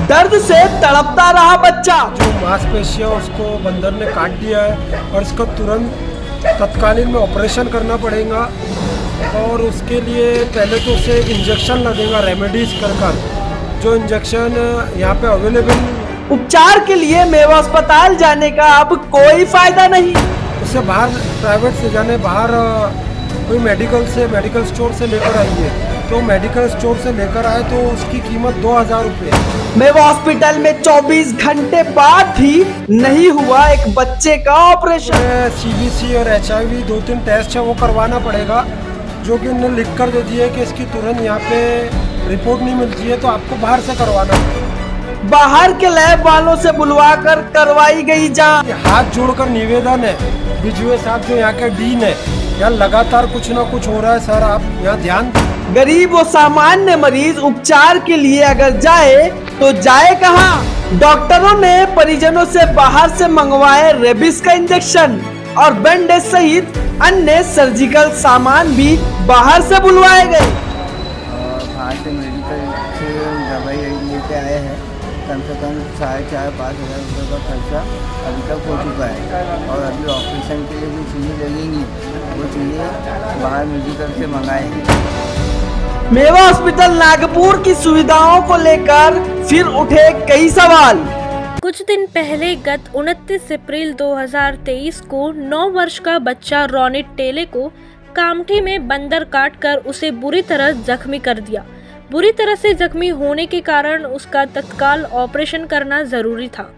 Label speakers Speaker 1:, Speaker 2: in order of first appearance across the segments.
Speaker 1: दर्द से तड़पता रहा बच्चा।
Speaker 2: जो मांसपेशियां उसको बंदर ने काट दिया है और इसका तुरंत तत्कालीन में ऑपरेशन करना पड़ेगा और उसके लिए पहले तो उसे इंजेक्शन लगेगा रेमेडीज कर जो इंजेक्शन यहाँ पे अवेलेबल नहीं है।
Speaker 1: उपचार के लिए मेवा अस्पताल जाने का अब कोई फायदा नहीं।
Speaker 2: उसे बाहर प्राइवेट से जाने बाहर कोई मेडिकल स्टोर से लेकर आइए, तो मेडिकल स्टोर से लेकर आए तो उसकी कीमत 2000 रुपये।
Speaker 1: मेवा हॉस्पिटल में 24 घंटे बाद भी नहीं हुआ एक बच्चे का ऑपरेशन।
Speaker 2: CBC और HIV 2-3 टेस्ट है वो करवाना पड़ेगा, जो कि उन्होंने लिख कर दे दिया है कि इसकी तुरंत यहाँ पे रिपोर्ट नहीं मिलती है तो आपको बाहर से करवाना पड़ेगा।
Speaker 1: बाहर के लैब वालों से बुलवाकर करवाई गई जांच।
Speaker 2: हाथ जोड़कर निवेदन है बिजुए साहब जो यहाँ के डीन है, यहाँ लगातार कुछ ना कुछ हो रहा है सर, आप यहाँ ध्यान।
Speaker 1: गरीब और सामान्य मरीज उपचार के लिए अगर जाए तो जाए कहाँ? डॉक्टरों ने परिजनों से बाहर से मंगवाए रेबिस का इंजेक्शन और बैंडेज सहित अन्य सर्जिकल सामान भी बाहर से बुलवाए गए।
Speaker 3: बाहर से मेडिकल से दवाई लेके आए हैं, कम से कम 4,500 रुपये का खर्चा अभी तक हो चुका है और अभी ऑपरेशन के लिए जो चीज़ें लगेंगी वो चीज़ें बाहर मेडिकल से मंगाएंगे।
Speaker 1: मेवा हॉस्पिटल नागपुर की सुविधाओं को लेकर फिर उठे कई सवाल।
Speaker 4: कुछ दिन पहले गत 29 अप्रैल 2023 को 9 वर्ष का बच्चा रोनित टेले को कामठी में बंदर काटकर उसे बुरी तरह जख्मी कर दिया। बुरी तरह से जख्मी होने के कारण उसका तत्काल ऑपरेशन करना जरूरी था।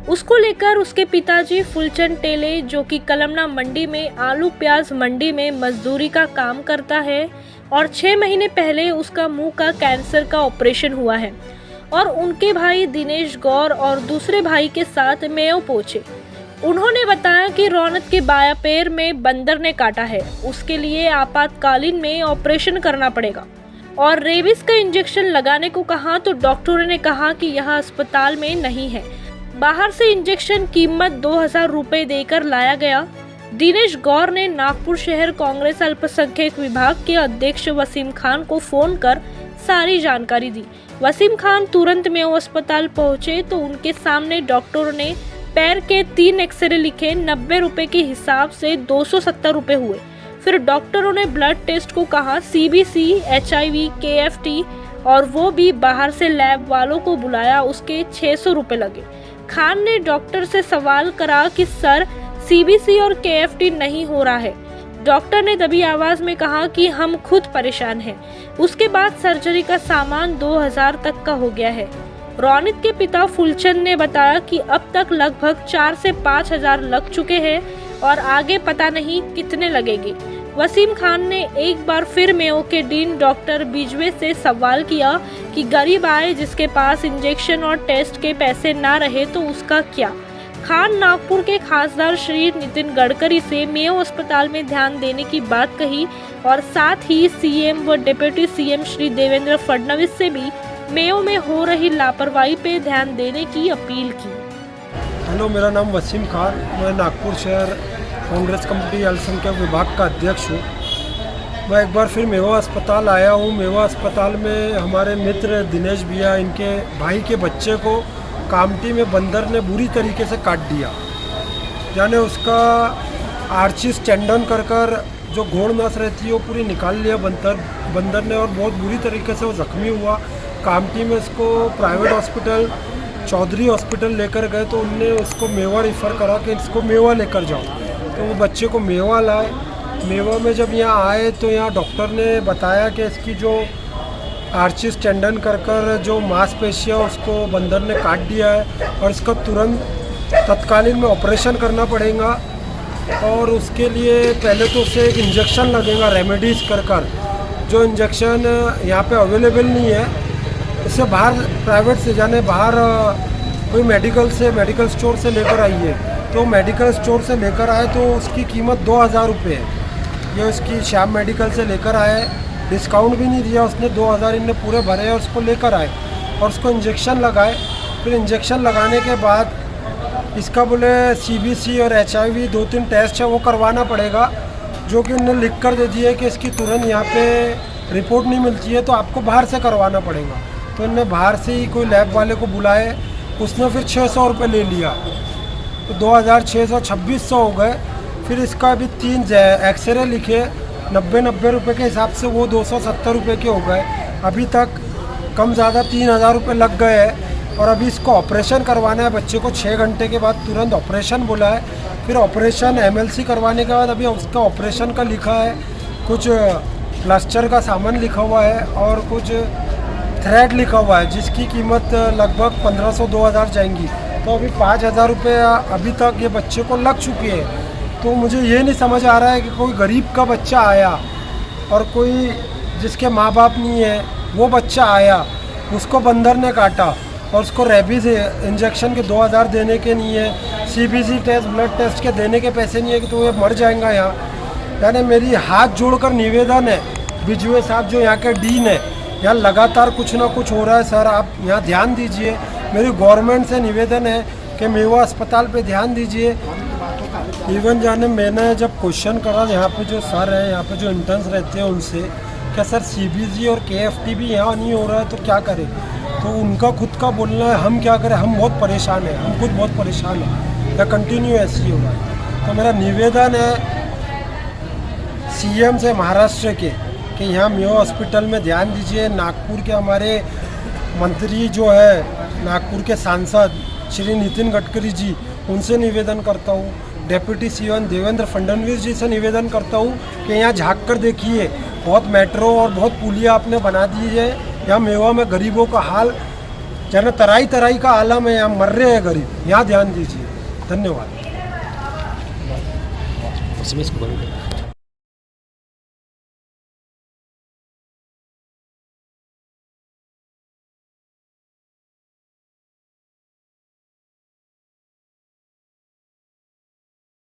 Speaker 4: उसको लेकर उसके पिताजी फुलचंद टेले, जो कि कलमना मंडी में आलू प्याज मंडी में मजदूरी का काम करता है और 6 महीने पहले उसका मुंह का कैंसर का ऑपरेशन हुआ है, और उनके भाई दिनेश गौर और दूसरे भाई के साथ मेयो पहुंचे। उन्होंने बताया कि रौनक के बाया पैर में बंदर ने काटा है, उसके लिए आपातकालीन में ऑपरेशन करना पड़ेगा और रेबिस का इंजेक्शन लगाने को कहा तो डॉक्टरों ने कहा कि यह अस्पताल में नहीं है। बाहर से इंजेक्शन कीमत 2000 रुपये देकर लाया गया। दिनेश गौर ने नागपुर शहर कांग्रेस अल्पसंख्यक विभाग के अध्यक्ष वसीम खान को फोन कर सारी जानकारी दी। वसीम खान तुरंत मेयो अस्पताल पहुंचे तो उनके सामने डॉक्टरों ने पैर के 3 एक्सरे लिखे। 90 रुपए के हिसाब से 270 रुपए हुए। फिर डॉक्टरों ने ब्लड टेस्ट को कहा, CBC, HIV, KFT और वो भी बाहर से लैब वालों को बुलाया, उसके 600 रुपए लगे। खान ने डॉक्टर से सवाल करा कि सर CBC और KFT नहीं हो रहा है। डॉक्टर ने दबी आवाज में कहा कि हम खुद परेशान हैं। उसके बाद सर्जरी का सामान 2000 तक का हो गया है। रोनित के पिता फुलचंद ने बताया कि अब तक लगभग 4 से 5 हजार लग चुके हैं और आगे पता नहीं कितने लगेंगे। वसीम खान ने एक बार फिर मेयो के डीन डॉक्टर बिजुए से सवाल किया कि गरीब आए जिसके पास इंजेक्शन और टेस्ट के पैसे ना रहे तो उसका क्या। खान नागपुर के खासदार श्री नितिन गडकरी से मेयो अस्पताल में ध्यान देने की बात कही और साथ ही CM व डिप्टी CM श्री देवेंद्र फडणवीस से भी मेयो में हो रही लापरवाही पे ध्यान देने की अपील की।
Speaker 2: हेलो, मेरा नाम वसीम खान, मैं नागपुर शहर कांग्रेस कमेटी अल्पसंख्यक विभाग का अध्यक्ष हूँ। मैं एक बार फिर मेवा अस्पताल आया हूँ। मेवा अस्पताल में हमारे मित्र दिनेश भैया, इनके भाई के बच्चे को कामठी में बंदर ने बुरी तरीके से काट दिया। यानी उसका आर्चिस टेंडन कर जो घोड़ नस रहती है वो पूरी निकाल लिया बंदर ने और बहुत बुरी तरीके से वो जख्मी हुआ। कामठी में इसको प्राइवेट हॉस्पिटल चौधरी हॉस्पिटल लेकर गए तो उनने उसको मेवा रेफ़र करा कि इसको मेवा लेकर जाओ, तो वो बच्चे को मेवा लाए। मेवा में जब यहाँ आए तो यहाँ डॉक्टर ने बताया कि इसकी जो आर्चिस टेंडन कर जो मांसपेशियाँ उसको बंदर ने काट दिया है और इसका तुरंत तत्कालीन में ऑपरेशन करना पड़ेगा और उसके लिए पहले तो उसे इंजेक्शन लगेगा रेमेडीज कर जो इंजेक्शन यहाँ पे अवेलेबल नहीं है। उसे बाहर प्राइवेट से जाने बाहर कोई मेडिकल स्टोर से लेकर आइए, तो मेडिकल स्टोर से लेकर आए तो उसकी कीमत 2000 रुपये है। ये उसकी श्याम मेडिकल से लेकर आए, डिस्काउंट भी नहीं दिया उसने, 2000 इनने पूरे भरे और उसको लेकर आए और उसको इंजेक्शन लगाए। फिर इंजेक्शन लगाने के बाद इसका बोले CBC और HIV 2-3 टेस्ट है वो करवाना पड़ेगा, जो कि उन्होंने लिख कर दे दिया है कि इसकी तुरंत यहाँ पे रिपोर्ट नहीं मिलती है तो आपको बाहर से करवाना पड़ेगा। तो इनने बाहर से ही कोई लैब वाले को बुलाए, उसने फिर 600 रुपये ले लिया, तो 2600 2600 हो गए। फिर इसका भी 3 एक्सरे लिखे 90 रुपये के हिसाब से, वो 270 रुपये के हो गए। अभी तक कम ज़्यादा 3000 रुपये लग गए हैं। और अभी इसको ऑपरेशन करवाना है, बच्चे को 6 घंटे के बाद तुरंत ऑपरेशन बोला है। फिर ऑपरेशन MLC करवाने के बाद अभी उसका ऑपरेशन का लिखा है, कुछ प्लास्टर का सामान लिखा हुआ है और कुछ थ्रेड लिखा हुआ है, जिसकी कीमत लगभग 1500-2000 जाएंगी। तो अभी 5000 रुपये अभी तक ये बच्चे को लग चुके हैं। तो मुझे ये नहीं समझ आ रहा है कि कोई गरीब का बच्चा आया और कोई जिसके माँ बाप नहीं है वो बच्चा आया, उसको बंदर ने काटा और उसको रेबीज़ इंजेक्शन के 2000 देने के नहीं है, CBC टेस्ट ब्लड टेस्ट के देने के पैसे नहीं है, कि तो ये मर जाएगा यहाँ। यानी मेरी हाथ जोड़कर निवेदन है, बिजुए साहब जो यहाँ के डीन है, यहाँ लगातार कुछ ना कुछ हो रहा है सर, आप यहाँ ध्यान दीजिए। मेरी गवर्नमेंट से निवेदन है कि मेवा अस्पताल पे ध्यान दीजिए। इवन जाने मैंने जब क्वेश्चन करा यहाँ पे जो सर हैं, यहाँ पे जो इंटर्न्स रहते हैं उनसे, क्या सर CBC और KFT भी यहाँ नहीं हो रहा है तो क्या करें, तो उनका खुद का बोलना है हम क्या करें, हम बहुत परेशान हैं, हम खुद बहुत परेशान हैं, या कंटिन्यू ऐसे ही होगा। तो मेरा निवेदन है CM से महाराष्ट्र के कि यहाँ मेवा हॉस्पिटल में ध्यान दीजिए। नागपुर के हमारे मंत्री जो है, नागपुर के सांसद श्री नितिन गडकरी जी, उनसे निवेदन करता हूँ। डेप्यूटी CM देवेंद्र फडणवीस जी से निवेदन करता हूँ कि यहाँ झाँक कर देखिए, बहुत मेट्रो और बहुत पुलिया आपने बना दी है। यहाँ मेवा में गरीबों का हाल जन तराई तराई का आलम है, यहाँ मर रहे हैं गरीब, यहाँ ध्यान दीजिए। धन्यवाद।